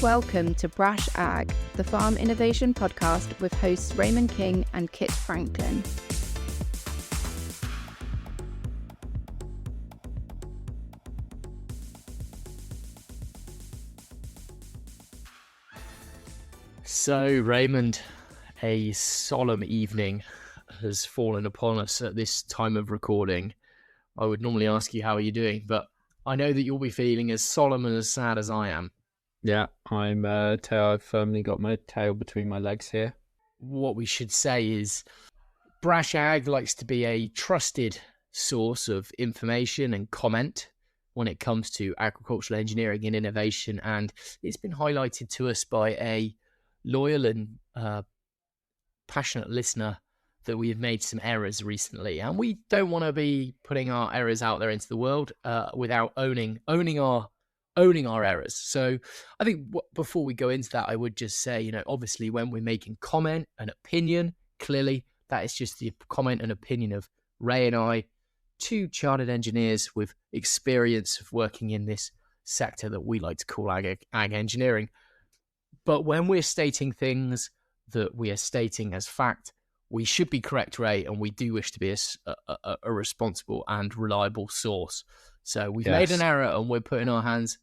Welcome to Brash Ag, the farm innovation podcast with hosts Raymond King and Kit Franklin. So, Raymond, a solemn evening has fallen upon us at this time of recording. I would normally ask you, how are you doing? But I know that you'll be feeling as solemn and as sad as I am. Yeah, I've firmly got my tail between my legs here. What we should say is Brash Ag likes to be a trusted source of information and comment when it comes to agricultural engineering and innovation, and it's been highlighted to us by a loyal and passionate listener that we have made some errors recently, and we don't want to be putting our errors out there into the world without owning our errors. So I think before we go into that, I would just say, obviously when we're making comment and opinion, clearly that is just the comment and opinion of Ray and I, two chartered engineers with experience of working in this sector that we like to call ag engineering. But when we're stating things that we are stating as fact, we should be correct, Ray, and we do wish to be a responsible and reliable source. So we've made an error and we're putting our hands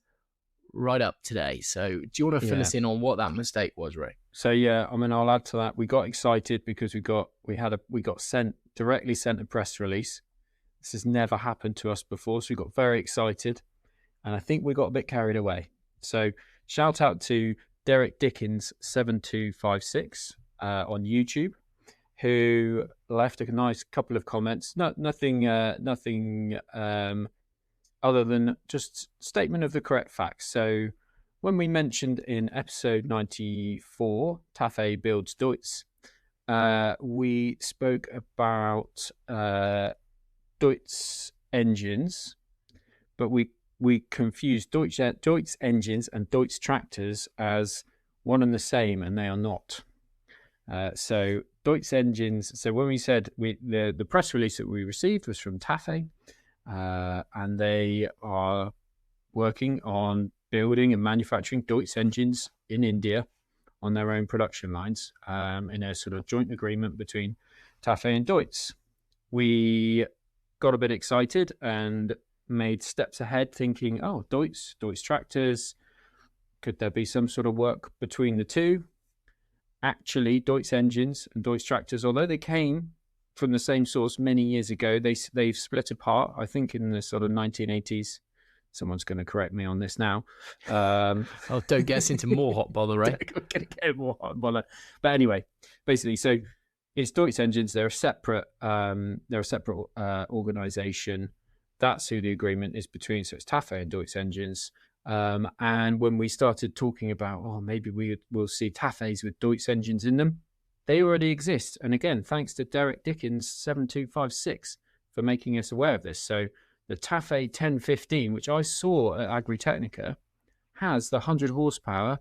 right up today. So do you want to fill us in on what that mistake was, Ray? So I'll add to that. We got excited because we got directly sent a press release. This has never happened to us before, so we got very excited, and I think we got a bit carried away. So shout out to Derek Dickens 7256 on YouTube, who left a nice couple of comments. Nothing other than just statement of the correct facts. So when we mentioned in episode 94, TAFE and Deutz, we spoke about Deutz engines, but we confused Deutz engines and Deutz tractors as one and the same, and they are not. So Deutz engines. So when we said the press release that we received was from TAFE, and they are working on building and manufacturing Deutz engines in India on their own production lines, in a sort of joint agreement between TAFE and Deutz. We got a bit excited and made steps ahead, thinking, Deutz tractors, could there be some sort of work between the two? Actually, Deutz engines and Deutz tractors, although they came from the same source many years ago, they've split apart, I think in the sort of 1980s. Someone's going to correct me on this now. Don't get us into more hot bother, right? Going to get more hot bother. But anyway, basically, so it's Deutz engines. They're a separate organization. That's who the agreement is between. So it's TAFE and Deutz engines. And when we started talking about, maybe we'll see TAFEs with Deutz engines in them, they already exist. And again, thanks to Derek Dickens 7256 for making us aware of this. So the TAFE 1015, which I saw at Agritechnica, has the 100 horsepower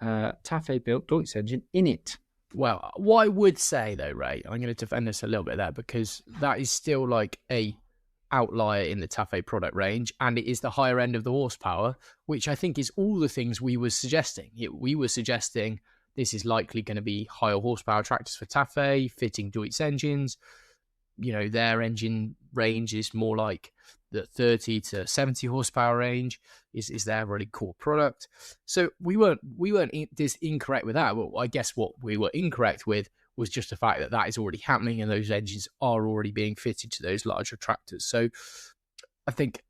TAFE built Deutz engine in it. Well, what I would say though, Ray, I'm going to defend this a little bit there, because that is still like a outlier in the TAFE product range, and it is the higher end of the horsepower, which I think is all the things we were suggesting. We were suggesting this is likely going to be higher horsepower tractors for TAFE, fitting Deutz engines. Their engine range is more like the 30 to 70 horsepower range is their really core product. So we weren't incorrect with that. Well, I guess what we were incorrect with was just the fact that is already happening and those engines are already being fitted to those larger tractors. So I think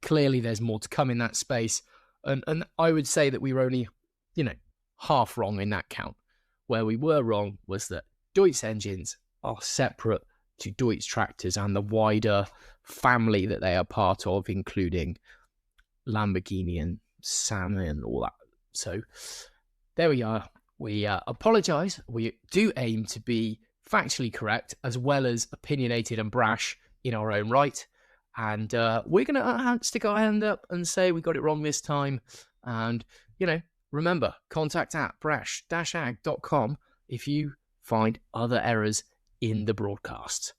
clearly there's more to come in that space. And I would say that we were only, half wrong in that count. Where we were wrong was that Deutz engines are separate to Deutz tractors and the wider family that they are part of, including Lamborghini and Salmon and all that. So there we are. We apologise. We do aim to be factually correct as well as opinionated and brash in our own right. And we're going to stick our hand up and say we got it wrong this time. And, remember, contact at brash-ag.com if you find other errors in the broadcast.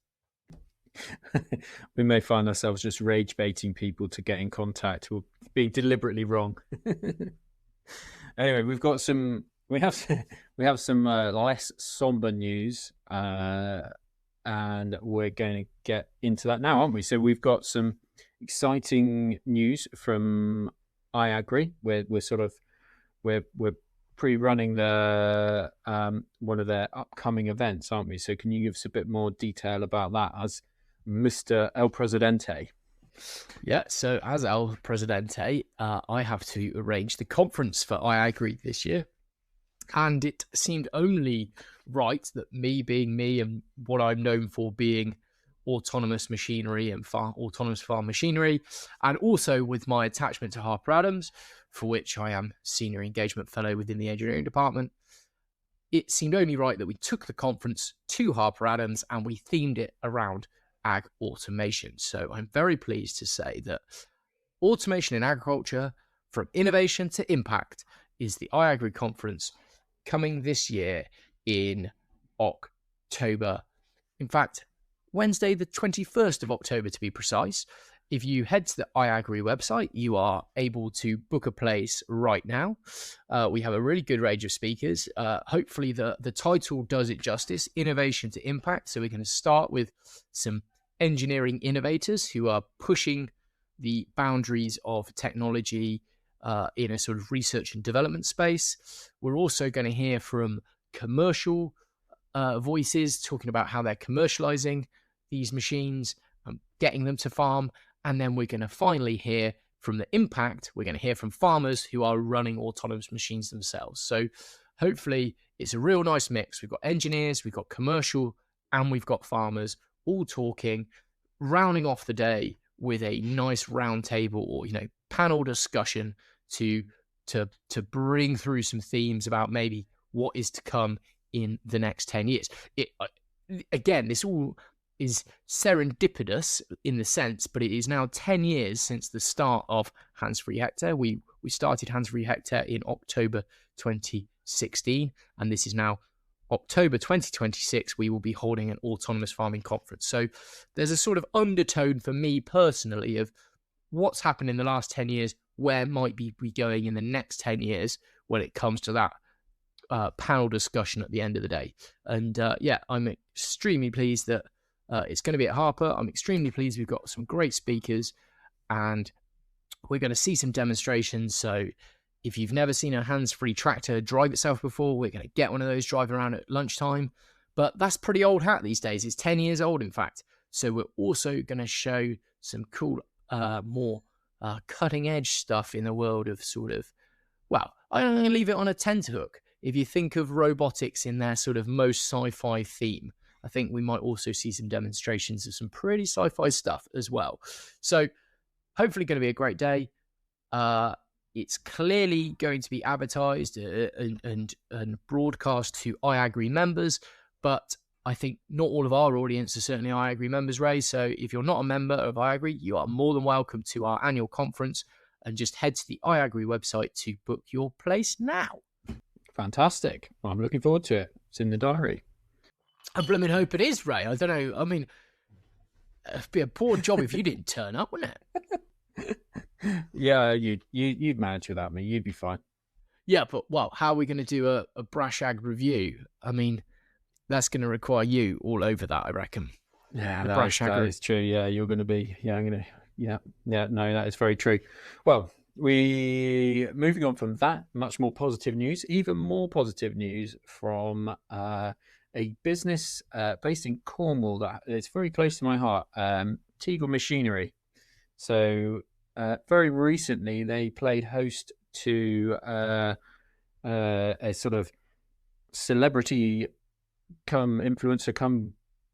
We may find ourselves just rage baiting people to get in contact or being deliberately wrong. Anyway, we have some less somber news, and we're going to get into that now, aren't we? So we've got some exciting news from IAgrE. We're pre-running the one of their upcoming events, aren't we? So can you give us a bit more detail about that, as Mr. El Presidente? Yeah, so as El Presidente, I have to arrange the conference for IAgrE this year. And it seemed only right that me being me and what I'm known for being autonomous machinery and autonomous farm machinery, and also with my attachment to Harper Adams, for which I am Senior Engagement Fellow within the engineering department, it seemed only right that we took the conference to Harper Adams and we themed it around ag automation. So I'm very pleased to say that automation in agriculture, from innovation to impact, is the IAgrE conference coming this year in October. In fact, Wednesday, the 21st of October to be precise. If you head to the IAgrE website, you are able to book a place right now. We have a really good range of speakers. Hopefully the title does it justice, Innovation to Impact. So we're going to start with some engineering innovators who are pushing the boundaries of technology in a sort of research and development space. We're also going to hear from commercial voices talking about how they're commercializing these machines, getting them to farm. And then we're going to finally hear from the impact. We're going to hear from farmers who are running autonomous machines themselves. So hopefully it's a real nice mix. We've got engineers, we've got commercial, and we've got farmers all talking, rounding off the day with a nice round table or, panel discussion to bring through some themes about maybe what is to come in the next 10 years. Again, this all is serendipitous in the sense, but it is now 10 years since the start of Hands-Free Hectare. We started Hands-Free Hectare in October 2016, and this is now October 2026. We will be holding an autonomous farming conference. So there's a sort of undertone for me personally of what's happened in the last 10 years, where might we be going in the next 10 years when it comes to that panel discussion at the end of the day. And I'm extremely pleased that it's going to be at Harper. I'm extremely pleased we've got some great speakers, and we're going to see some demonstrations. So if you've never seen a hands-free tractor drive itself before, we're going to get one of those driving around at lunchtime. But that's pretty old hat these days. It's 10 years old, in fact. So we're also going to show some cool, more cutting-edge stuff in the world of I'm going to leave it on a tenterhook. If you think of robotics in their sort of most sci-fi theme, I think we might also see some demonstrations of some pretty sci-fi stuff as well. So hopefully going to be a great day. It's clearly going to be advertised and broadcast to IAgrE members, but I think not all of our audience are certainly IAgrE members, Ray. So if you're not a member of IAgrE, you are more than welcome to our annual conference, and just head to the IAgrE website to book your place now. Fantastic. Well, I'm looking forward to it. It's in the diary. I blooming hope it is, Ray. I don't know. I mean, it'd be a poor job if you didn't turn up, wouldn't it? Yeah, you'd manage without me. You'd be fine. Yeah, but how are we going to do a brash ag review? I mean, that's going to require you all over that, I reckon. Yeah, that is true. Yeah, you're going to be. Yeah, I'm going to. Yeah. No, that is very true. Well, moving on from that, much more positive news. Even more positive news from a business based in Cornwall that is very close to my heart. Teagle Machinery. So very recently, they played host to a sort of celebrity come influencer come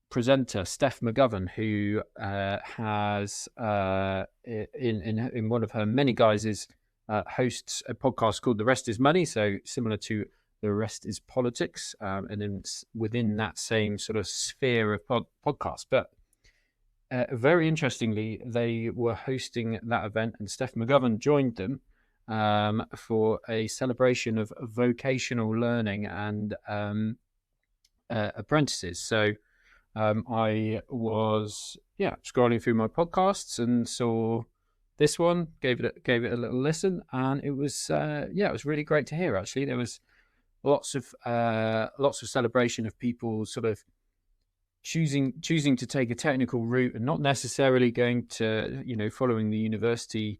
presenter, Steph McGovern, who has in one of her many guises hosts a podcast called The Rest is Money, so similar to The Rest is Politics, and then within that same sort of sphere of podcast. But very interestingly, they were hosting that event, and Steph McGovern joined them for a celebration of vocational learning and apprentices. So I was scrolling through my podcasts and saw this one, gave it a little listen, and it was it was really great to hear. Actually, there was lots of celebration of people sort of choosing to take a technical route and not necessarily going to, following the university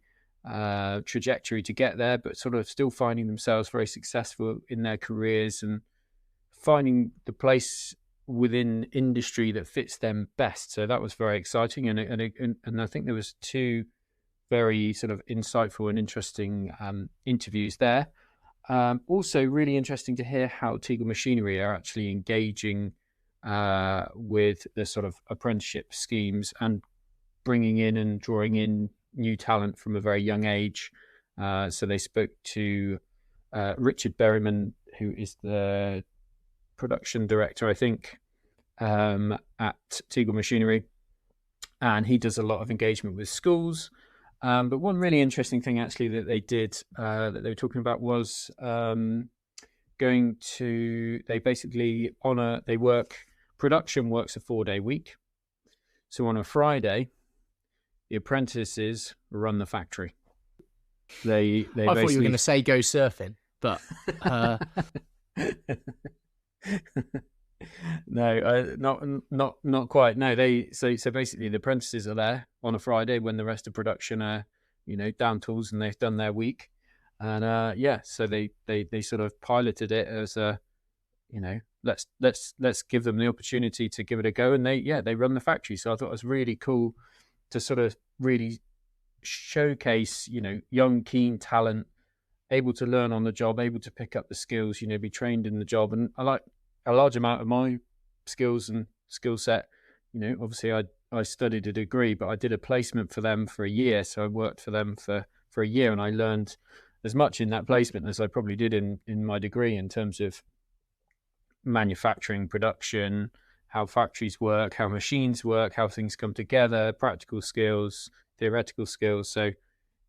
trajectory to get there, but sort of still finding themselves very successful in their careers and finding the place within industry that fits them best. So that was very exciting, and I think there was two very sort of insightful and interesting interviews there. Also really interesting to hear how Teagle Machinery are actually engaging with the sort of apprenticeship schemes and bringing in and drawing in new talent from a very young age. So they spoke to Richard Berryman, who is the production director, I think, at Teagle Machinery, and he does a lot of engagement with schools. But one really interesting thing actually that they did, that they were talking about, was production works a 4-day week. So on a Friday, the apprentices run the factory. I thought you were going to say go surfing, but no, not quite. No, so basically the apprentices are there on a Friday when the rest of production are, down tools and they've done their week, and so they sort of piloted it as a, let's give them the opportunity to give it a go, and they run the factory. So I thought it was really cool to sort of really showcase, young keen talent, able to learn on the job, able to pick up the skills, be trained in the job. And I like a large amount of my skills and skill set. Obviously I studied a degree, but I did a placement for them for a year. So I worked for them for a year, and I learned as much in that placement as I probably did in my degree, in terms of manufacturing, production, how factories work, how machines work, how things come together, practical skills, theoretical skills. So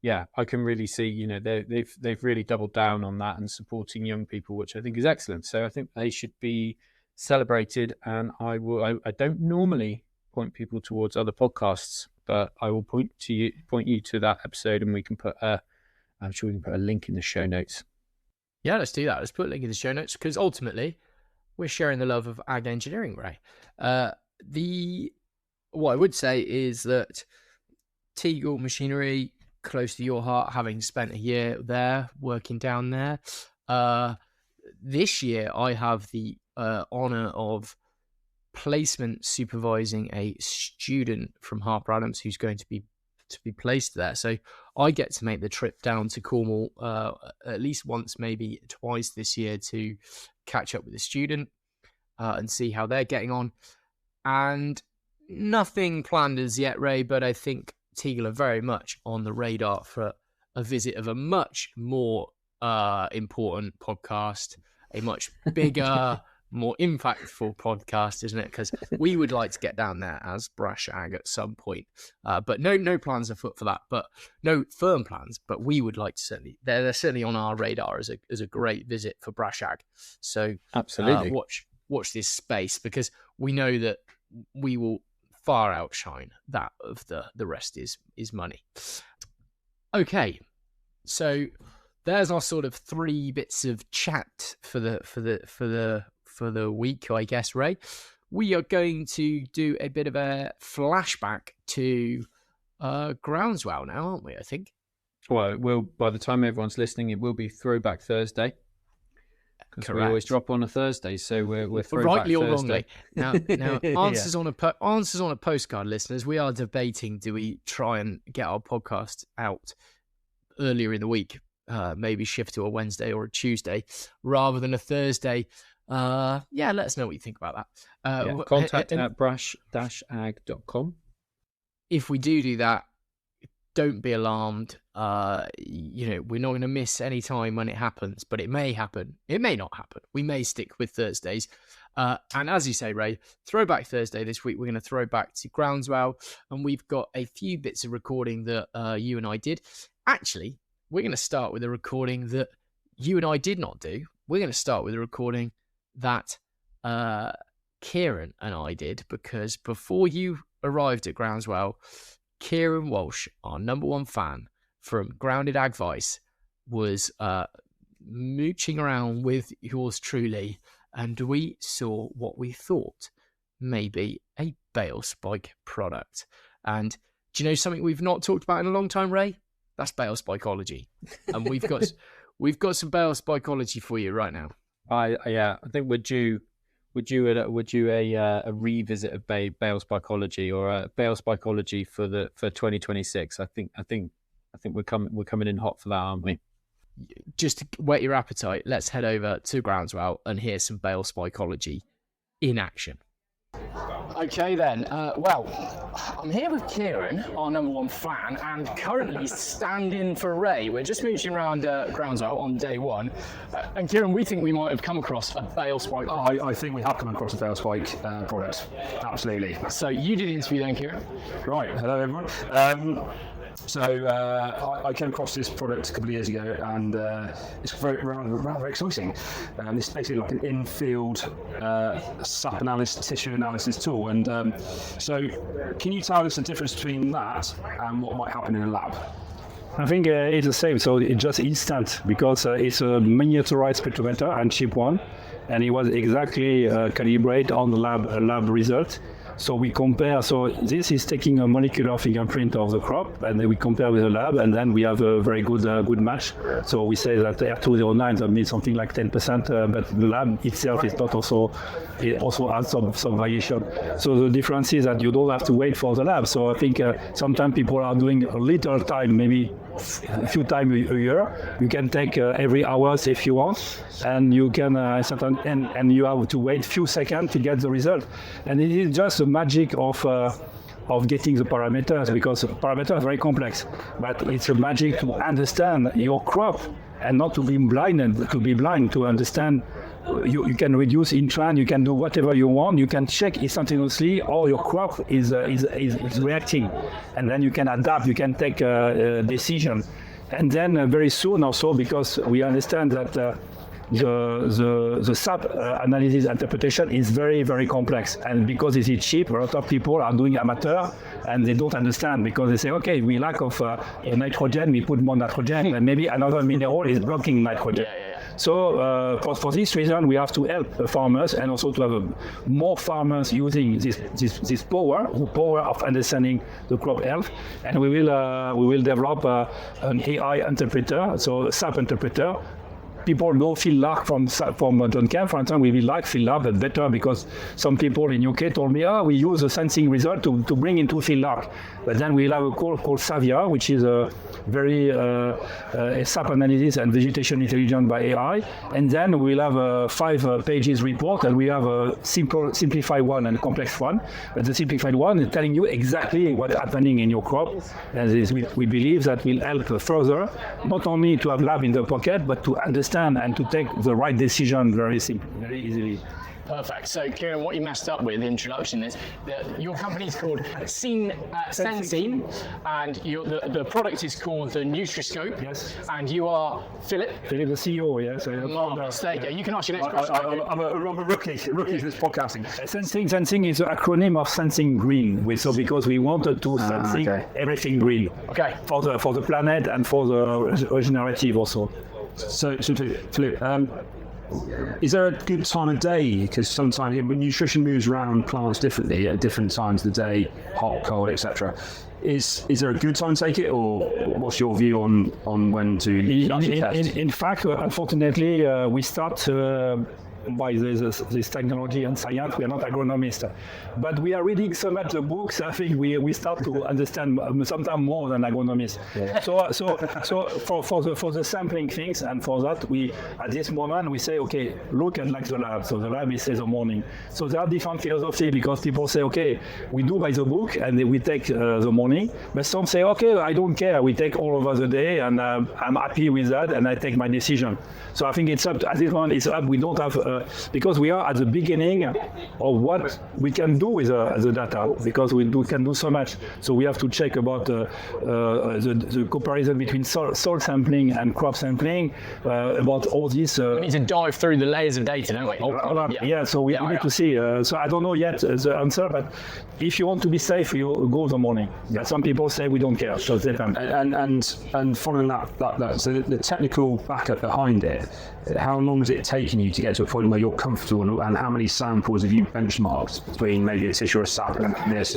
yeah, I can really see, they've really doubled down on that and supporting young people, which I think is excellent. So I think they should be celebrated. And I don't normally point people towards other podcasts, but I will point you to that episode, and we can I'm sure we can put a link in the show notes. Yeah, let's do that. Let's put a link in the show notes, because ultimately we're sharing the love of ag engineering, Ray. What I would say is that Teagle Machinery, close to your heart, having spent a year there, working down there. This year, I have the honour of placement supervising a student from Harper Adams who's going to be placed there. So I get to make the trip down to Cornwall at least once, maybe twice this year, to catch up with the student and see how they're getting on. And nothing planned as yet, Ray, but I think Teagle are very much on the radar for a visit of a much more important podcast, a much bigger, more impactful podcast, isn't it? Because we would like to get down there as Brash Ag at some point, but no plans afoot for that. But no firm plans. But we would like to they're certainly on our radar as a great visit for Brash Ag. So absolutely, watch this space, because we know that we will far outshine that of the rest is money. Okay, so there's our sort of 3 bits of chat for the week, I guess, Ray. We are going to do a bit of a flashback to Groundswell now, aren't we, I think? Well, it will, by the time everyone's listening, it will be Throwback Thursday. Because we always drop on a Thursday, so we're Throwback rightly Thursday. or wrongly. Now answers on a postcard, listeners. We are debating: do we try and get our podcast out earlier in the week, maybe shift to a Wednesday or a Tuesday rather than a Thursday? Let us know what you think about that. Contact at brash-ag.com. If we do that, don't be alarmed. We're not going to miss any time when it happens, but it may happen. It may not happen. We may stick with Thursdays. And as you say, Ray, Throwback Thursday this week, we're going to throw back to Groundswell, and we've got a few bits of recording that you and I did. Actually, we're going to start with a recording that you and I did not do. We're going to start with a recording that Kieran and I did, because before you arrived at Groundswell, Kieran Walsh, our number one fan from Grounded Advice, was mooching around with yours truly, and we saw what we thought may be a bale spike product. And do you know something we've not talked about in a long time, Ray? That's bale spikeology, and we've got some bale spikeology for you right now. I think we're due a revisit of bale spikeology, or a bale spikeology for 2026. I think we're coming in hot for that, aren't we? Just to whet your appetite, let's head over to Groundswell and hear some bale spikeology in action. Okay then, well, I'm here with Kieran, our number one fan, and currently standing for Ray. We're just mooching around Groundswell on day one, and Kieran, we think we might have come across a bale spike. I think we have come across a bale spike product, absolutely. So you did the interview then, Kieran? Right, hello everyone. So I came across this product a couple of years ago, and it's rather exciting. This is basically like an in-field SAP analysis, tissue analysis tool. And so can you tell us the difference between that and what might happen in a lab? I think it's the same, so it's just instant, because it's a miniaturized spectrometer and cheap one, and it was exactly calibrated on the lab result. So we compare, so this is taking a molecular fingerprint of the crop, and then we compare with the lab, and then we have a very good match. So we say that R209 that means something like 10%, but the lab itself is not also, it also has some variation. So the difference is that you don't have to wait for the lab. So I think sometimes people are doing a little time, maybe a few times a year. You can take every hour if you want, and you can and you have to wait a few seconds to get the result. And it is just the magic of getting the parameters, because parameters are very complex, but it's a magic to understand your crop and not to be blind to understand. You can reduce intrant, you can do whatever you want, you can check instantaneously how your crop is reacting, and then you can adapt, you can take a decision. And then very soon also, because we understand that the SAP analysis interpretation is very, very complex, and because it is cheap, a lot of people are doing amateur and they don't understand, because they say, okay, we lack of nitrogen, we put more nitrogen, and maybe another mineral is blocking nitrogen. So for this reason, we have to help farmers, and also to have more farmers using this power, the power of understanding the crop health. And we will develop an AI interpreter, so SAP interpreter. People know field lark from John Kemp, for instance. We will like field lark, but better, because some people in UK told me, we use a sensing result to bring into field lark. But then we'll have a called Savia, which is a very a SAP analysis and vegetation intelligence by AI. And then we'll have a 5 pages report, and we have a simplified one and a complex one. But the simplified one is telling you exactly what's happening in your crop. And we believe that will help further, not only to have lab in the pocket, but to understand and to take the right decision very easily. Perfect. So, Kieran, what you messed up with the introduction is that your company is called Sensing, and the product is called the Nutriscope. Yes. And you are Philip. Philip, the CEO, yes. You can ask your next question. I'm a rookie to this podcasting. Sensing is an acronym of Sensing Green. So because we wanted to sensing everything green. Okay. For the planet and for the regenerative also. So Philip, is there a good time of day? Because sometimes nutrition moves around plants differently at different times of the day, hot, cold, etc. Is there a good time to take it, or what's your view on when to test? In fact, unfortunately, we start by this technology and science. We are not agronomists, but we are reading so much the books. I think we start to understand sometimes more than agronomists. Yeah. So for the sampling things, and for that we at this moment we say, okay, look at like the lab. So the lab is the morning. So there are different philosophy, because people say, okay, we do by the book and we take the morning, but some say, okay, I don't care, we take all over the day, and I'm happy with that, and I take my decision. So I think it's up at this moment. It's up. We don't have because we are at the beginning of what we can do with the data, because can do so much. So we have to check about the comparison between soil sampling and crop sampling, about all this. We need to dive through the layers of data, don't we? So we need to see. So I don't know yet the answer, but if you want to be safe, you go in the morning. Yeah. Some people say we don't care, so they can. And following that, so the technical backup behind it, how long has it taken you to get to a point where you're comfortable, and how many samples have you benchmarked between maybe a tissue or a sap and this?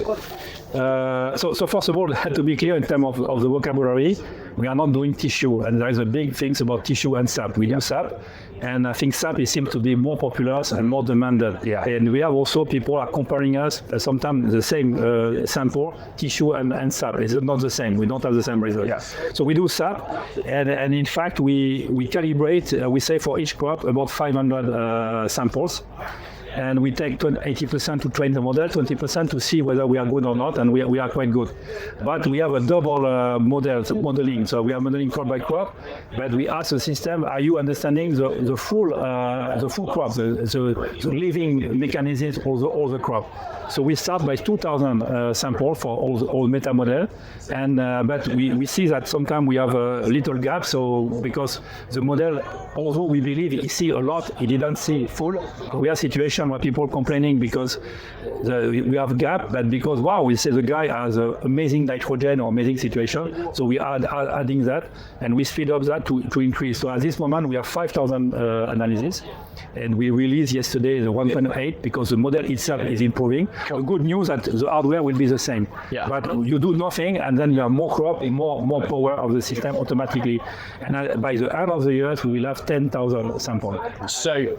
So first of all, to be clear in terms of the vocabulary, we are not doing tissue, and there is a big thing about tissue and sap. We do sap, and I think sap seems to be more popular and more demanded. Yeah. And we have also people are comparing us sometimes the same sample, tissue and sap. It's not the same. We don't have the same result. Yes. So we do sap, and in fact we calibrate. We say for each crop about 500 samples. And we take 80% to train the model, 20% to see whether we are good or not, and we are quite good. But we have a double modeling. So we are modeling crop by crop, but we ask the system, are you understanding the full crop, the living mechanisms of all the crop? So we start by 2,000 samples for all meta model, and but we see that sometimes we have a little gap. So because the model, although we believe he see a lot, he didn't see full. We have situation where people complaining because we have gap, but because we say the guy has amazing nitrogen or amazing situation, so we are adding that, and we speed up that to increase. So at this moment we have 5,000 analysis, and we released yesterday the 1.8 because the model itself is improving. The good news that the hardware will be the same, but you do nothing, and then you have more crop, more power of the system automatically, and by the end of the year we will have 10,000 samples. So,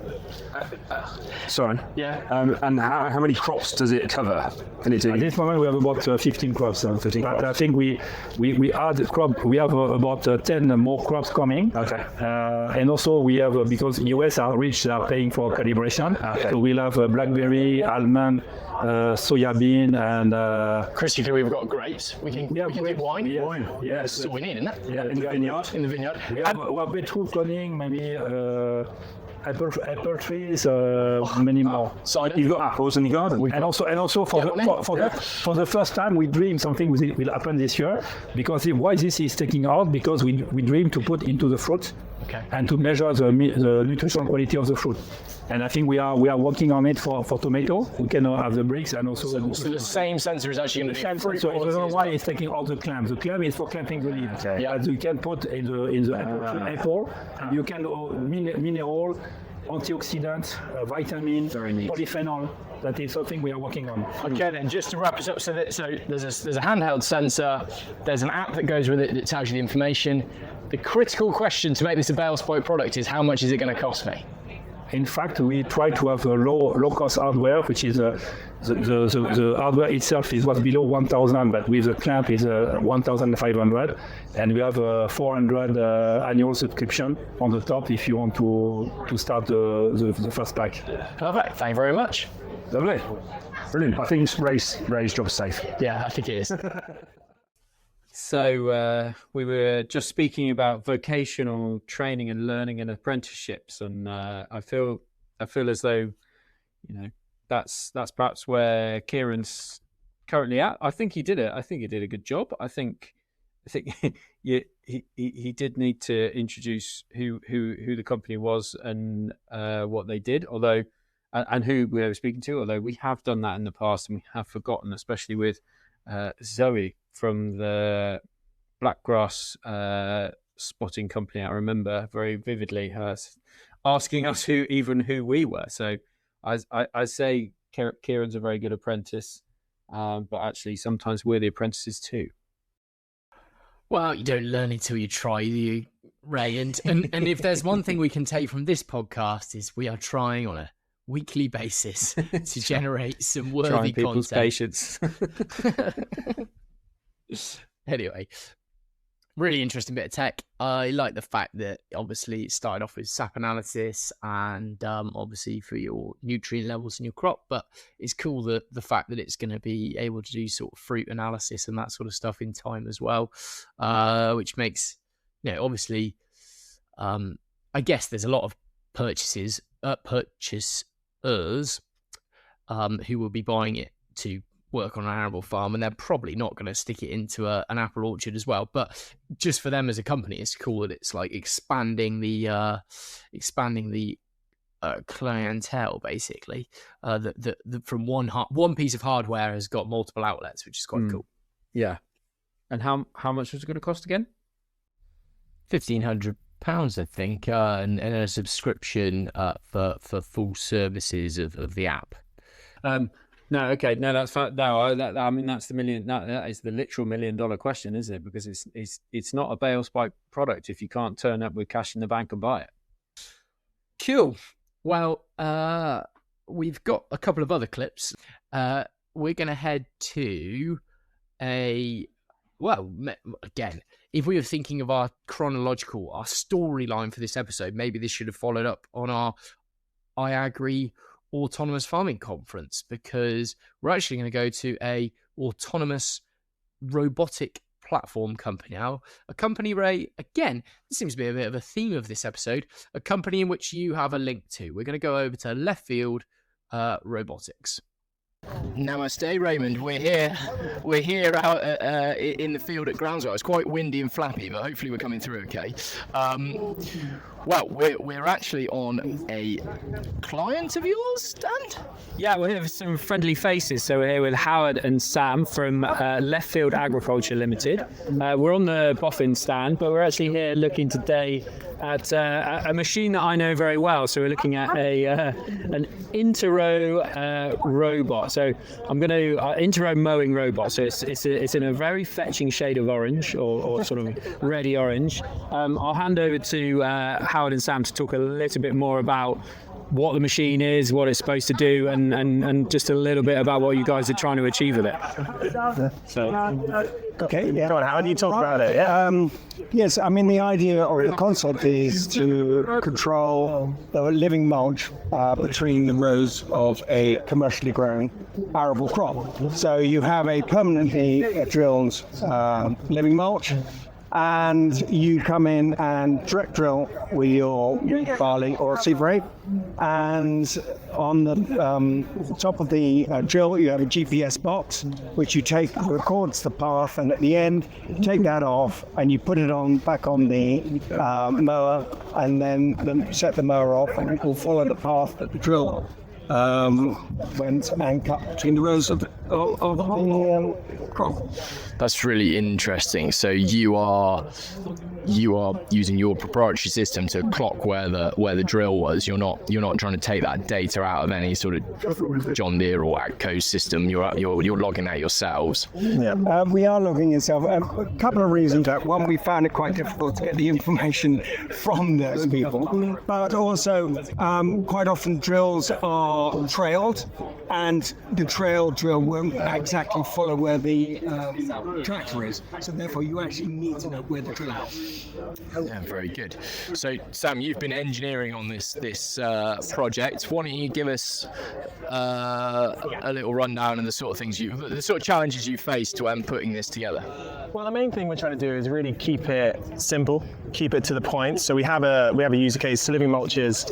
sorry. Yeah. And how many crops does it cover? Can it do? At this moment we have about 15 crops. 15 crops. But I think we add crop. We have about 10 more crops coming. Okay. And also we have because US are rich, they are paying for calibration. Okay. So we'll have blackberry, almond, soya bean, and critically we've got grapes. We can do wine. Yeah. Wine. Yes. That's what we need, isn't it? Yeah. In the vineyard. In the vineyard. We have beetroot cloning, maybe. Apple trees, many more. Cider. You've got apples in the garden. And also for the first time we dream something will happen this year, because why this is taking out, because we dream to put into the fruit, and to measure the nutritional quality of the fruit. And I think we are working on it for tomato. We can have the bricks, and also so the same sensor is actually going to be fruit. So I don't know why it's taking all the clams. The clam is for clamping the leaves. Okay. Yeah. You can put in the apple. You can mineral, antioxidants, vitamin, polyphenol. That is something we are working on. Okay, then just to wrap this up, so there's a handheld sensor, there's an app that goes with it that tells you the information. The critical question to make this a Bespoke product is, how much is it going to cost me? In fact, we try to have a low cost hardware, which is the hardware itself is below 1,000, but with the clamp is 1,500, and we have a 400 annual subscription on the top if you want to start the first pack. Perfect. Thank you very much. Lovely. Brilliant. I think Ray's job's safe. Yeah, I think it is. So we were just speaking about vocational training and learning and apprenticeships, and I feel as though, that's perhaps where Kieran's currently at. I think he did it. I think he did a good job. I think he did need to introduce who the company was and what they did, although and who we were speaking to. Although we have done that in the past and we have forgotten, especially with Zoe from the Blackgrass spotting company. I remember very vividly her asking us who we were. So I say Kieran's a very good apprentice, but actually sometimes we're the apprentices too. Well, you don't learn until you try, do you, Ray? And if there's one thing we can take from this podcast is we are trying on a weekly basis to generate some worthy Trying people's content. patience. Anyway, really interesting bit of tech. I like the fact that obviously it started off with sap analysis and obviously for your nutrient levels in your crop, but it's cool that the fact that it's going to be able to do sort of fruit analysis and that sort of stuff in time as well, which makes, obviously, I guess there's a lot of purchasers who will be buying it to work on an arable farm, and they're probably not going to stick it into an apple orchard as well. But just for them as a company, it's cool that it's like expanding the clientele, basically. From one piece of hardware has got multiple outlets, which is quite cool. Yeah. And how much was it going to cost again? £1,500, I think, and a subscription for full services of the app. No, okay, no, that's fine. No, I mean that's the million. That is the literal $1 million question, isn't it? Because it's not a bale spike product if you can't turn up with cash in the bank and buy it. Cool. Well, we've got a couple of other clips. We're going to head to again, if we were thinking of our storyline for this episode, maybe this should have followed up on our IAgrE autonomous farming conference, because we're actually going to go to a autonomous robotic platform company now. A company, Ray, again, this seems to be a bit of a theme of this episode, a company in which you have a link to. We're going to go over to Left Field Robotics. Namaste, Raymond. We're here out in the field at Groundswell. It's quite windy and flappy, but hopefully we're coming through okay. Well, we're actually on a client of yours stand? Yeah, we're here with some friendly faces. So we're here with Howard and Sam from Left Field Agriculture Limited. We're on the boffin stand, but we're actually here looking today at a machine that I know very well. So we're looking at an inter-row robot. So I'm going to inter-row mowing robot. So it's in a very fetching shade of orange, or sort of reddy orange. I'll hand over to Howard and Sam to talk a little bit more about what the machine is, what it's supposed to do, and just a little bit about what you guys are trying to achieve with it. Okay, yeah. Go on, Howard, you talk about it, yeah? Yes, I mean, the idea or the concept is to control the living mulch between the rows of a commercially grown arable crop. So you have a permanently drilled living mulch, and you come in and direct drill with your barley or seed rake, and on the top of the drill you have a GPS box which you take, records the path, and at the end you take that off and you put it back on the mower, and then set the mower off, and it will follow the path that the drill went and cut between the rows of the crop. That's really interesting. So you are using your proprietary system to clock where the drill was. You're not trying to take that data out of any sort of John Deere or AGCO system. You're logging that yourselves. Yeah, we are logging ourselves. A couple of reasons. One, we found it quite difficult to get the information from those people, but also quite often drills are trailed, and the trail drill won't exactly follow where the tractor is, so therefore you actually need to know where the drill is. Yeah, very good. So Sam, you've been engineering on this project. Why don't you give us a little rundown of the sort of challenges you faced when putting this together? Well, the main thing we're trying to do is really keep it simple, keep it to the point. So we have a user case. Living mulches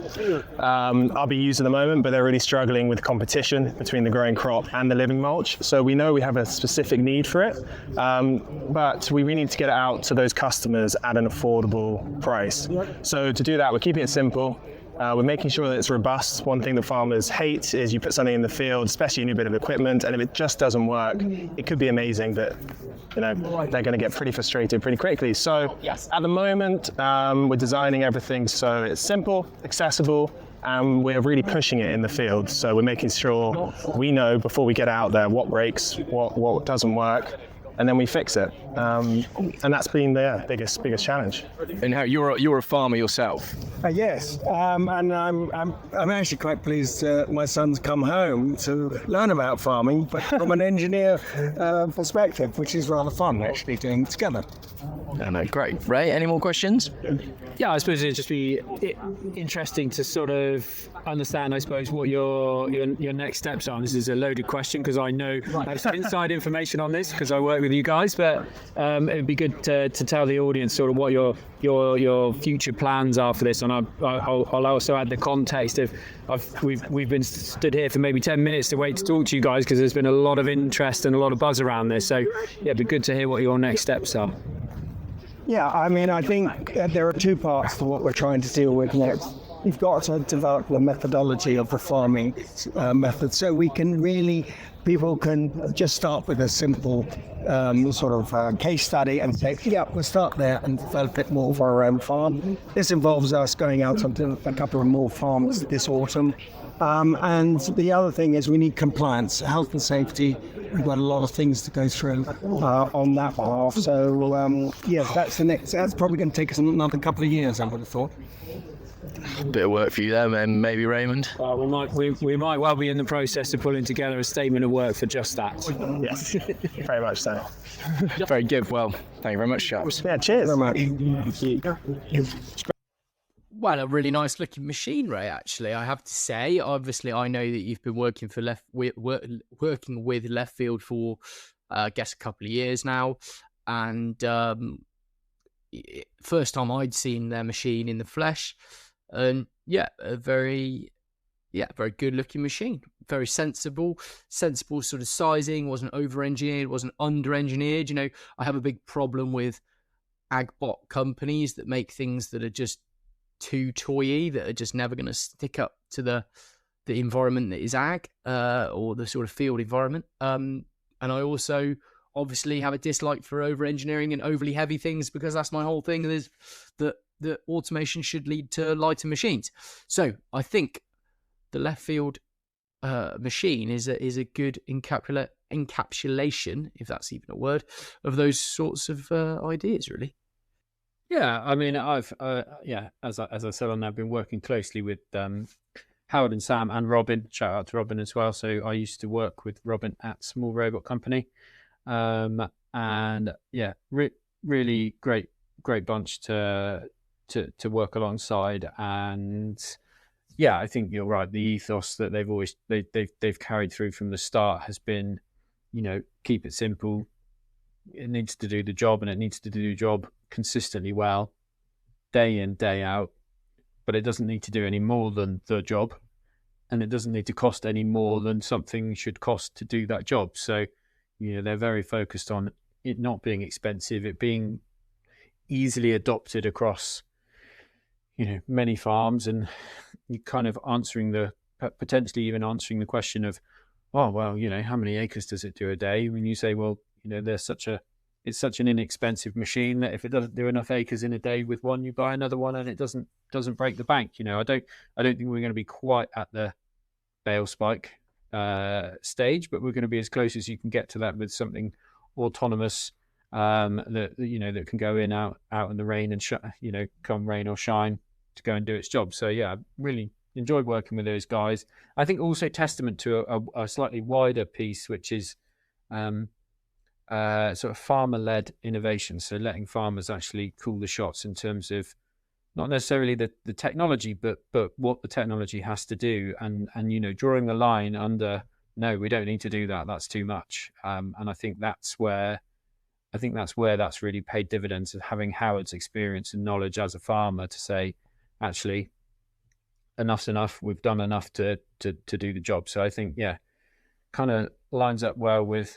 are being used at the moment, but they're really struggling with competition between the growing crop and the living mulch. So we know we have a specific need for it, but we really need to get it out to those customers at an affordable price. So to do that, we're keeping it simple. We're making sure that it's robust. One thing that farmers hate is you put something in the field, especially a new bit of equipment, and if it just doesn't work, it could be amazing, but they're going to get pretty frustrated pretty quickly. So at the moment, we're designing everything so it's simple, accessible, and we're really pushing it in the field. So we're making sure we know before we get out there what breaks, what doesn't work, and then we fix it. And that's been the biggest challenge. And how you're a farmer yourself? Yes, and I'm actually quite pleased my son's come home to learn about farming, but from an engineer perspective, which is rather fun actually doing it together. No, great. Ray, any more questions? Yeah, I suppose it'd just be interesting to sort of understand, I suppose, what your next steps are. This is a loaded question because I know I have some inside information on this because I work work with you guys, but it'd be good to tell the audience sort of what your future plans are for this. And I'll also add the context of we've been stood here for maybe 10 minutes to wait to talk to you guys because there's been a lot of interest and a lot of buzz around this. So yeah, it'd be good to hear what your next steps are. Yeah, I mean, I think there are two parts to what we're trying to deal with next. We've got to develop the methodology of the farming method so people can just start with a simple case study and say, yeah, we'll start there and develop it more for our own farm. This involves us going out onto a couple of more farms this autumn. And the other thing is we need compliance, health and safety. We've got a lot of things to go through on that behalf. So, that's the next. That's probably going to take us another couple of years, I would have thought. Bit of work for you there, maybe, Raymond. Well, we might well be in the process of pulling together a statement of work for just that. Yes, very much so. Very good. Well, thank you very much, chaps. Yeah, cheers. Very much. Thank you. Well, a really nice looking machine, Ray, actually, I have to say. Obviously, I know that you've been working with Left Field for, I guess, a couple of years now. And first time I'd seen their machine in the flesh. And a very good looking machine. Very sensible sort of sizing, wasn't over-engineered, wasn't under-engineered. You know, I have a big problem with agbot companies that make things that are just too toy-y, that are just never going to stick up to the environment that is ag or the sort of field environment. And I also obviously have a dislike for over-engineering and overly heavy things because that's my whole thing, is that automation should lead to lighter machines. So I think the Left Field machine is a good encapsulation, if that's even a word, of those sorts of ideas, really. Yeah, I mean, I've as I said on, I've been working closely with Howard and Sam and Robin. Shout out to Robin as well. So I used to work with Robin at Small Robot Company, and really great bunch to work alongside. And yeah, I think you're right. The ethos that they've carried through from the start has been, you know, keep it simple. It needs to do the job, and it needs to do the job consistently well, day in, day out, but it doesn't need to do any more than the job, and it doesn't need to cost any more than something should cost to do that job. So, you know, they're very focused on it not being expensive, it being easily adopted across, you know, many farms, and you kind of potentially even answering the question of, oh, well, you know, how many acres does it do a day? When you say, well, you know, it's such an inexpensive machine that if it doesn't do enough acres in a day with one, you buy another one and it doesn't break the bank. You know, I don't think we're going to be quite at the bale spike stage, but we're going to be as close as you can get to that with something autonomous that can go in out in the rain and come rain or shine to go and do its job. So yeah, I really enjoyed working with those guys. I think also testament to a slightly wider piece, which is sort of farmer-led innovation. So letting farmers actually call the shots in terms of not necessarily the technology, but what the technology has to do, and drawing the line under, no, we don't need to do that. That's too much. And I think that's where that's really paid dividends, of having Howard's experience and knowledge as a farmer to say, actually, enough's enough. We've done enough to do the job. So I think, yeah, kind of lines up well with,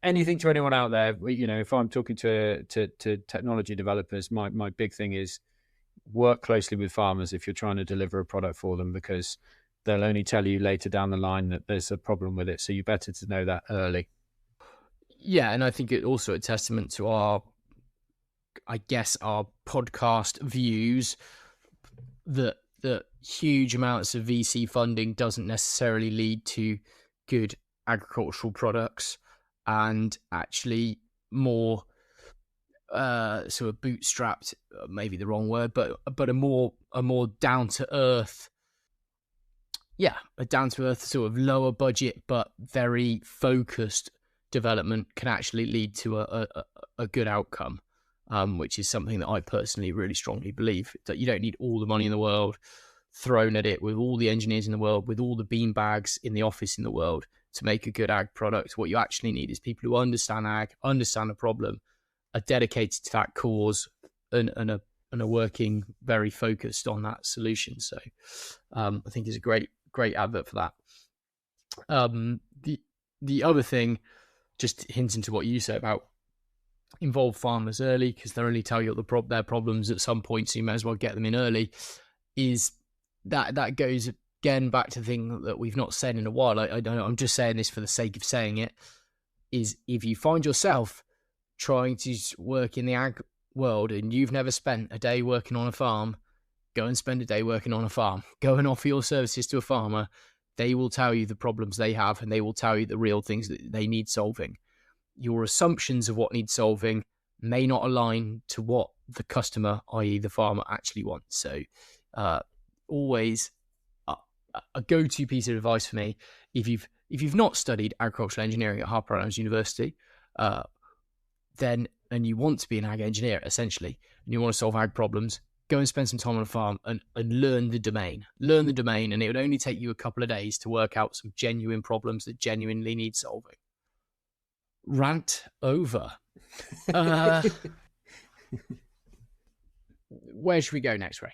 anything to anyone out there. If I'm talking to technology developers, my big thing is work closely with farmers if you're trying to deliver a product for them, because they'll only tell you later down the line that there's a problem with it. So you're better to know that early. Yeah, and I think it also a testament to our podcast views that huge amounts of VC funding doesn't necessarily lead to good agricultural products, and actually more sort of bootstrapped, maybe the wrong word, but a more down to earth, sort of lower budget but very focused development can actually lead to a good outcome, which is something that I personally really strongly believe, that you don't need all the money in the world thrown at it with all the engineers in the world, with all the beanbags in the office in the world, to make a good ag product. What you actually need is people who understand ag, understand the problem, are dedicated to that cause, and are working very focused on that solution. So I think it's a great advert for that. The other thing, just hinting to what you said about involve farmers early, because they'll only tell you their problems at some point, so you may as well get them in early, is that goes again back to the thing that we've not said in a while. I don't know, I'm just saying this for the sake of saying it, is if you find yourself trying to work in the ag world and you've never spent a day working on a farm, go and spend a day working on a farm. Go and offer your services to a farmer. They will tell you the problems they have, and they will tell you the real things that they need solving. Your assumptions of what needs solving may not align to what the customer, i.e. the farmer, actually wants. So always a go-to piece of advice for me, if you've not studied agricultural engineering at Harper Adams University, then, and you want to be an ag engineer essentially, and you want to solve ag problems, go and spend some time on a farm and learn the domain. Learn the domain, and it would only take you a couple of days to work out some genuine problems that genuinely need solving. Rant over. Where should we go next, Ray?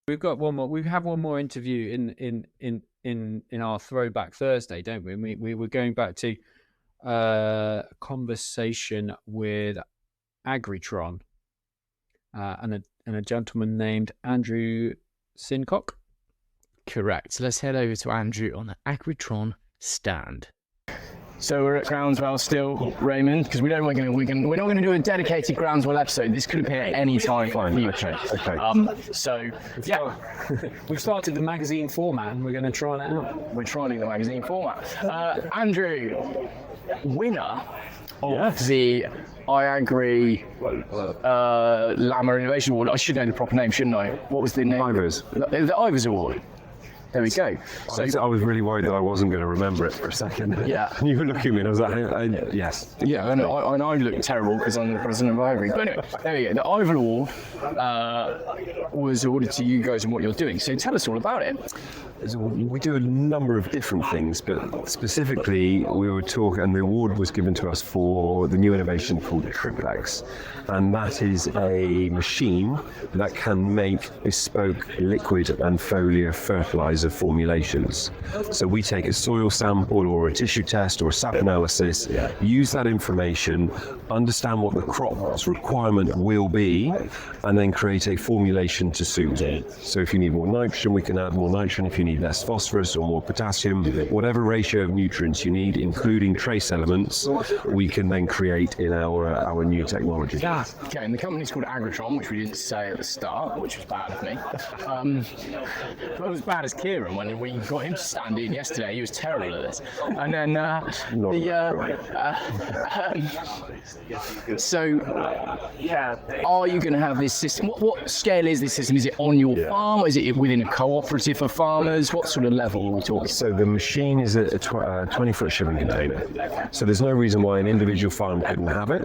We've got one more. We have one more interview in our Throwback Thursday, don't we? We were going back to a conversation with Agritron and a gentleman named Andrew Sincock. Correct. So let's head over to Andrew on the Agritron stand. So we're at Groundswell still, Raymond, because we're not going to do a dedicated Groundswell episode. This could appear at any time. Fine. Okay. So yeah, We've started the magazine format, and we're going to try it out. we're trying the magazine format. Andrew, winner of the IAgrE Llama Innovation Award. I should know the proper name, shouldn't I? What was the name? IAgrE. The IAgrE Award. There we go. So I was really worried that I wasn't going to remember it for a second. Yeah. And you were looking at me and I was like, yes. yeah, and I look terrible because I'm the president of IAgrE. But anyway, there you go. The IAgrE Award was awarded to you guys and what you're doing. So tell us all about it. So we do a number of different things, but specifically we were talking, and the award was given to us for the new innovation called Triplex, and that is a machine that can make bespoke liquid and foliar fertilizer formulations. So we take a soil sample or a tissue test or a sap analysis, use that information, understand what the crop's requirement will be, and then create a formulation to suit it. So if you need more nitrogen, we can add more nitrogen. If you need less phosphorus or more potassium, whatever ratio of nutrients you need, including trace elements, we can then create in our new technology. Okay, and the company's called Agritron, which we didn't say at the start, which was bad of me. But it was bad as Kieran when we got him to stand in yesterday. He was terrible at this. And then are you going to have this system? What scale is this system? Is it on your farm? Is it within a cooperative for farmers? What sort of level are we talking? So the machine is a 20-foot shipping container. So there's no reason why an individual farm couldn't have it.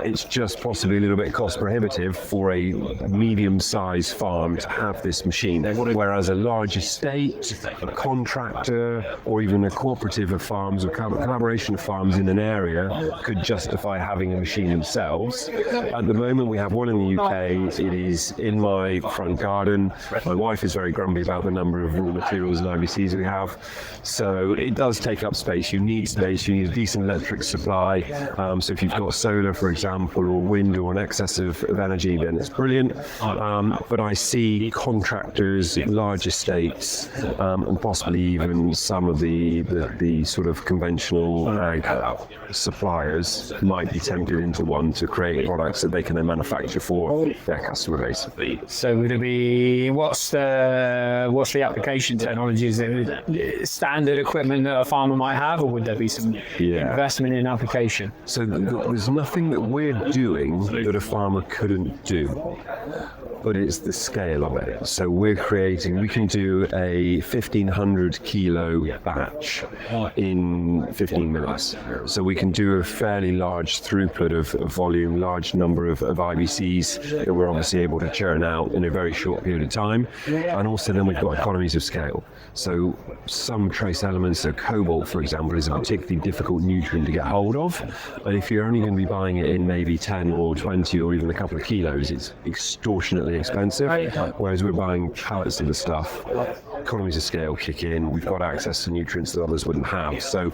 It's just possibly a little bit cost prohibitive for a medium-sized farm to have this machine. Whereas a large estate, a contractor, or even a cooperative of farms or collaboration of farms in an area could justify having a machine themselves. At the moment, we have one in the UK. It is in my front garden. My wife is very grumpy about the number of raw materials and IBCs we have. So it does take up space. You need space. You need a decent electric supply. So if you've got solar, for example, or wind or an excess of energy, then it's brilliant. But I see contractors, large estates, and possibly even some of the sort of conventional ag suppliers might be tempted into one to create products that they can then manufacture for their customer base. So would it be what's the application technology? Is it standard equipment that a farmer might have, or would there be some investment in application? So there's nothing that we're doing that a farmer couldn't do, but it's the scale of it. So we can do a 1,500 kilo batch in 15 minutes. So we can do a fairly large throughput of volume, large number of IBCs that we're obviously able to churn out in a very short period of time. And also then we've got economies of scale. So some trace elements, so cobalt, for example, is a particularly difficult nutrient to get hold of. And if you're only going to be buying it in maybe 10 or 20 or even a couple of kilos, it's extortionately expensive. Whereas we're buying pallets of the stuff, economies of scale kick in, we've got access to nutrients that others wouldn't have. So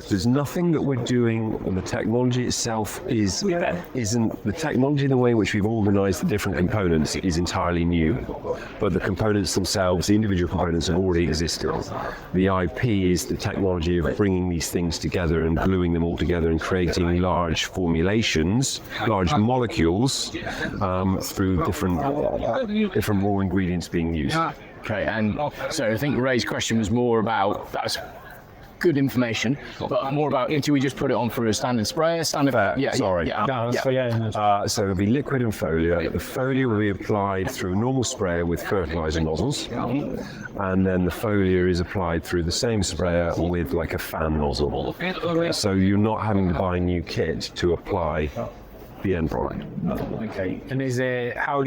there's nothing that we're doing, and the technology itself isn't the technology. The way in which we've organized the different components is entirely new, but the components themselves, the individual components, have already existed. The IP is the technology of bringing these things together and gluing them all together and creating large formulations, large molecules through different raw ingredients being used. Okay, and so I think Ray's question was more about, that's good information, but more about, do we just put it on for a standard sprayer? So there'll be liquid and foliar. The foliar will be applied through a normal sprayer with fertilizer nozzles, and then the foliar is applied through the same sprayer with like a fan nozzle. So you're not having to buy a new kit to apply the end product. Okay. And how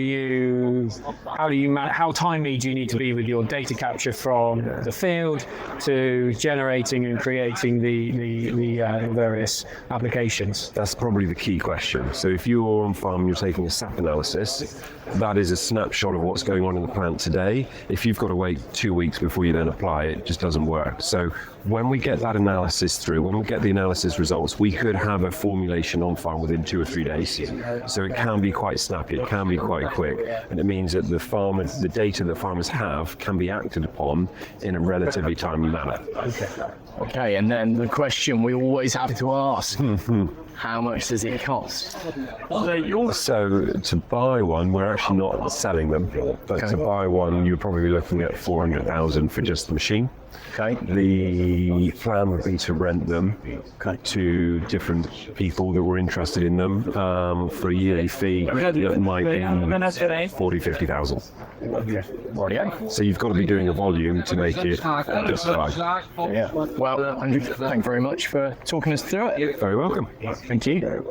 timely do you need to be with your data capture from the field to generating and creating the various applications? That's probably the key question. So if you're on farm and you're taking a SAP analysis, that is a snapshot of what's going on in the plant today. If you've got to wait 2 weeks before you then apply it, it just doesn't work. So when we get that analysis through, when we get the analysis results, we could have a formulation on farm within 2 or 3 days. So it can be quite snappy, it can be quite quick, and it means that the data that farmers have can be acted upon in a relatively timely manner. Okay, and then the question we always have to ask, how much does it cost? So to buy one, we're actually not selling them, but to buy one, you're probably looking at 400,000 for just the machine. Okay. The plan would be to rent them to different people that were interested in them for a yearly fee that might be 40,000-50,000. So you've got to be doing a volume to make it justify. Yeah. Well, Andrew, thank you very much for talking us through it. Very welcome. Thank you.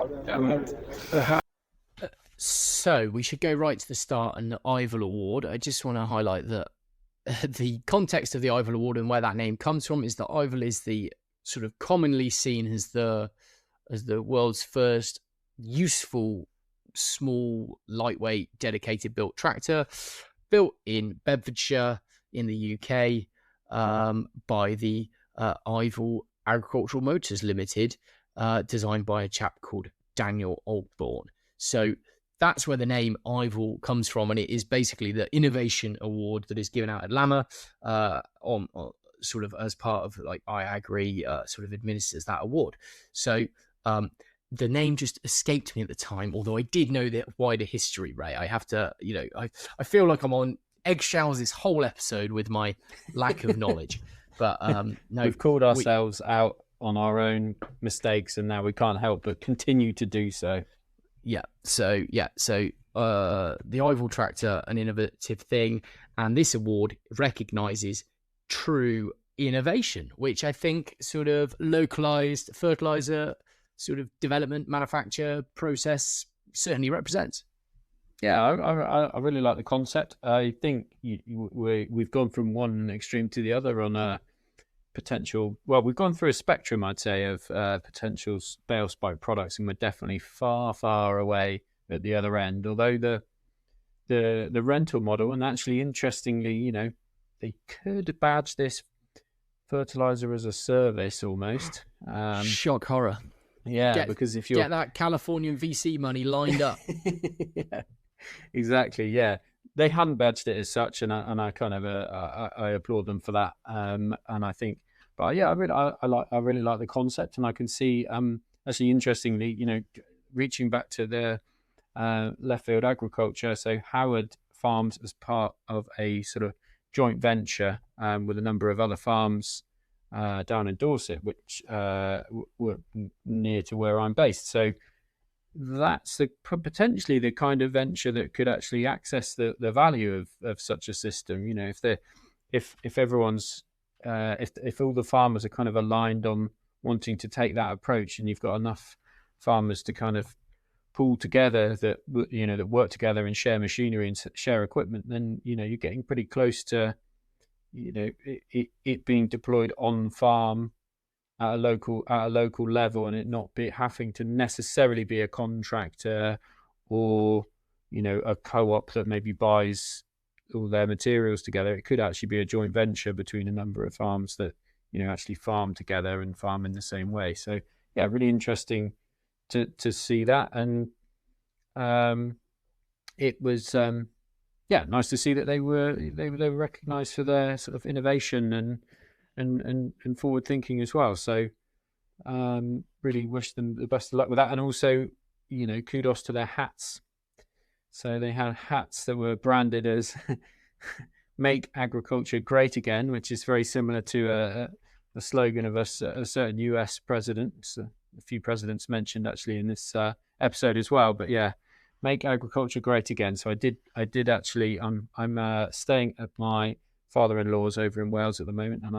So we should go right to the start and the IAgrE Award. I just want to highlight that the context of the IAgrE Award and where that name comes from is that IAgrE is the sort of commonly seen as the world's first useful, small, lightweight, dedicated built tractor, built in Bedfordshire in the UK by the IAgrE Agricultural Motors Limited, designed by a chap called Daniel Oldbourne. So that's where the name IAgrE comes from, and it is basically the innovation award that is given out at LAMA on sort of as part of like IAgrE sort of administers that award. So the name just escaped me at the time, although I did know the wider history, Ray. I have to, I feel like I'm on eggshells this whole episode with my lack of knowledge. But no, we've called ourselves out on our own mistakes, and now we can't help but continue to do so. So the IAgrE tractor, an innovative thing, and this award recognises true innovation, which I think sort of localised fertiliser sort of development, manufacture, process certainly represents. Yeah, I really like the concept. I think we've gone from one extreme to the other on a potential. Well, we've gone through a spectrum, I'd say, of potential bale spike products, and we're definitely far away at the other end. Although the rental model, and actually interestingly, they could badge this fertilizer as a service almost. Shock horror. Yeah, because if you get that Californian VC money lined up. Yeah, exactly. Yeah, they hadn't badged it as such, and I kind of I applaud them for that. And I think, but yeah, I really like the concept, and I can see actually interestingly, reaching back to the left field agriculture. So Howard Farms as part of a sort of joint venture with a number of other farms down in Dorset, which were near to where I'm based. So that's potentially the kind of venture that could actually access the value of such a system. If everyone's if all the farmers are kind of aligned on wanting to take that approach, and you've got enough farmers to kind of pull together that work together and share machinery and share equipment, then you're getting pretty close to it being deployed on farm at a local level, and it not be having to necessarily be a contractor or a co-op that maybe buys all their materials together. It could actually be a joint venture between a number of farms that actually farm together and farm in the same way. So yeah, really interesting to see that, and it was nice to see that they were recognized for their sort of innovation and forward thinking as well. So really wish them the best of luck with that, and also kudos to their hats. So they had hats that were branded as "Make Agriculture Great Again," which is very similar to the slogan of a certain US president. A few presidents mentioned actually in this episode as well. But yeah, "Make Agriculture Great Again." So I did actually. I'm staying at my father-in-law's over in Wales at the moment, and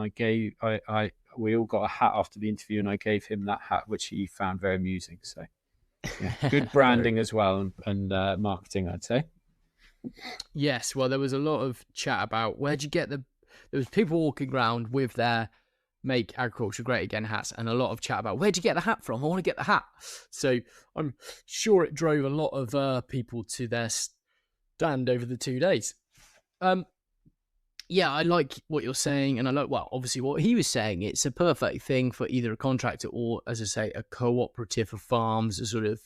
we all got a hat after the interview, and I gave him that hat, which he found very amusing. So yeah, good branding as well, and marketing, I'd say. Yes, well, there was a lot of chat about where'd you get there was people walking around with their "Make Agriculture Great Again" hats, and a lot of chat about where'd you get the hat from? I want to get the hat. So I'm sure it drove a lot of people to their stand over the 2 days. Yeah, I like what you're saying, and I like, well, obviously what he was saying. It's a perfect thing for either a contractor or, as I say, a cooperative of farms, a sort of,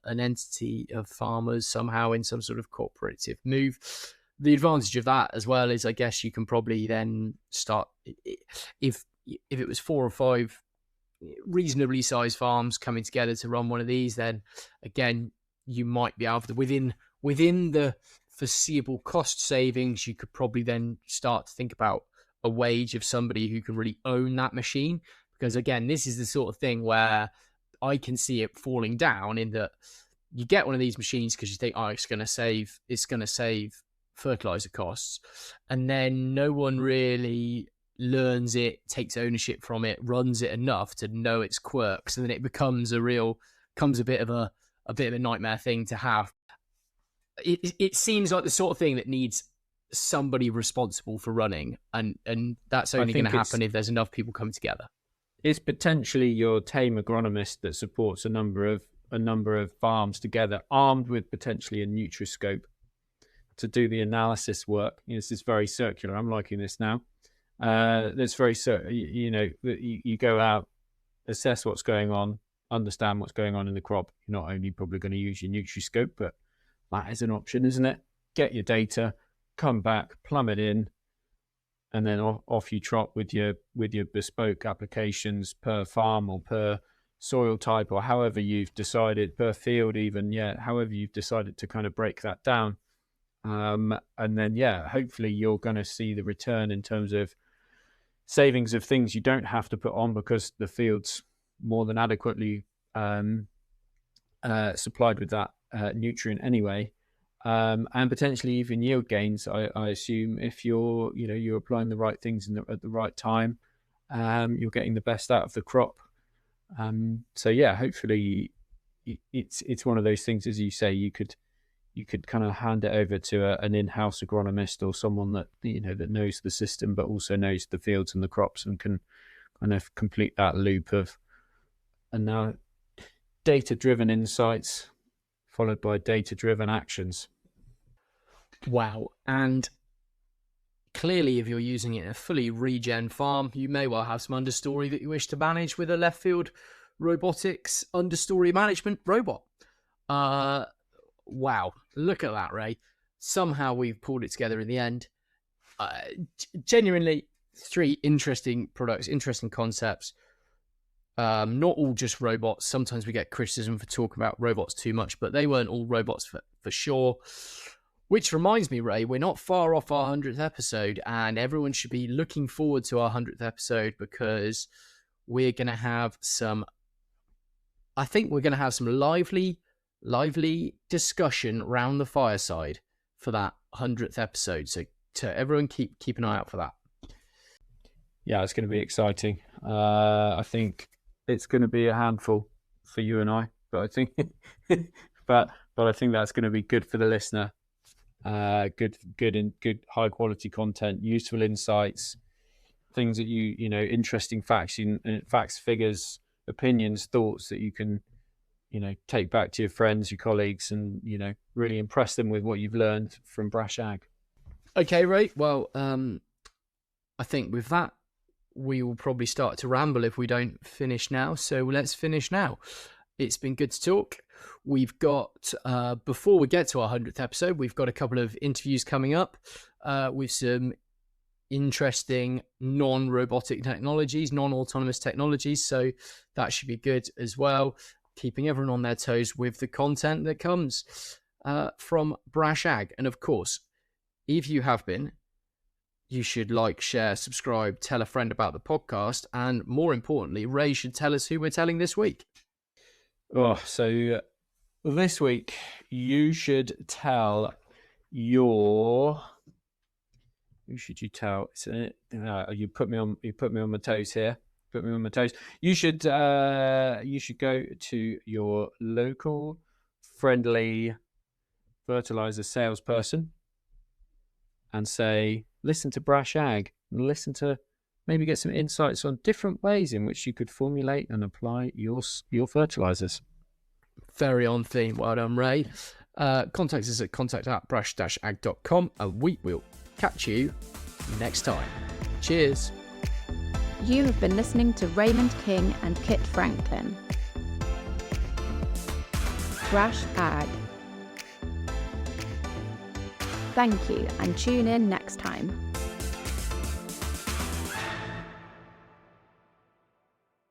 an entity of farmers somehow in some sort of cooperative move. The advantage of that as well is, I guess, you can probably then start, if it was 4 or 5 reasonably sized farms coming together to run one of these, then again, you might be able to, within the foreseeable cost savings, you could probably then start to think about a wage of somebody who can really own that machine. Because again, this is the sort of thing where I can see it falling down, in that you get one of these machines because you think, oh, it's going to save fertilizer costs, and then no one really learns it, takes ownership from it, runs it enough to know its quirks, and then it becomes a bit of a nightmare thing to have. It seems like the sort of thing that needs somebody responsible for running, and that's only going to happen if there's enough people coming together. It's potentially your tame agronomist that supports a number of farms together, armed with potentially a Nutriscope to do the analysis work. This is very circular. I'm liking this now. It's very you go out, assess what's going on, understand what's going on in the crop. You're not only probably going to use your Nutriscope, but that is an option, isn't it? Get your data, come back, plumb it in, and then off you trot with your bespoke applications per farm or per soil type, or however you've decided, per field even, however you've decided to kind of break that down. And then, hopefully you're going to see the return in terms of savings of things you don't have to put on because the field's more than adequately supplied with that nutrient anyway, and potentially even yield gains. I assume if you're applying the right things at the right time, you're getting the best out of the crop. So hopefully it's one of those things, as you say, you could kind of hand it over to an in-house agronomist or someone that that knows the system but also knows the fields and the crops and can kind of complete that loop of, and now data-driven insights followed by data-driven actions. Wow. And clearly, if you're using it in a fully regen farm, you may well have some understory that you wish to manage with a left field robotics understory management robot. Wow, look at that, Ray. Somehow we've pulled it together in the end. Genuinely, 3 interesting products, interesting concepts. Not all just robots. Sometimes we get criticism for talking about robots too much, but they weren't all robots for sure. Which reminds me, Ray, we're not far off our 100th episode, and everyone should be looking forward to our 100th episode, because we're going to have some lively discussion round the fireside for that 100th episode. So to everyone, keep an eye out for that. Yeah, it's going to be exciting. I think it's going to be a handful for you and I, but I think but I think that's going to be good for the listener. good high quality content, useful insights, things that interesting facts, figures, opinions, thoughts that you can take back to your friends, your colleagues, and really impress them with what you've learned from Brash Ag. Okay, Ray. Well, I think with that, we will probably start to ramble if we don't finish now. So let's finish now. It's been good to talk. We've got, before we get to our 100th episode, we've got a couple of interviews coming up with some interesting non-robotic technologies, non-autonomous technologies. So that should be good as well. Keeping everyone on their toes with the content that comes from Brash Ag. And of course, if you have been, you should like, share, subscribe, tell a friend about the podcast, and more importantly, Ray should tell us who we're telling this week. So this week you should tell your. Who should you tell? You put me on my toes here. Put me on my toes. You should go to your local friendly fertilizer salesperson and say, listen to Brash Ag, and listen to maybe get some insights on different ways in which you could formulate and apply your fertilizers. Very on theme. Well done, Ray. Contact us at contact@brash-ag.com, and we will catch you next time. Cheers. You have been listening to Raymond King and Kit Franklin. Brash Ag. Thank you, and tune in next time.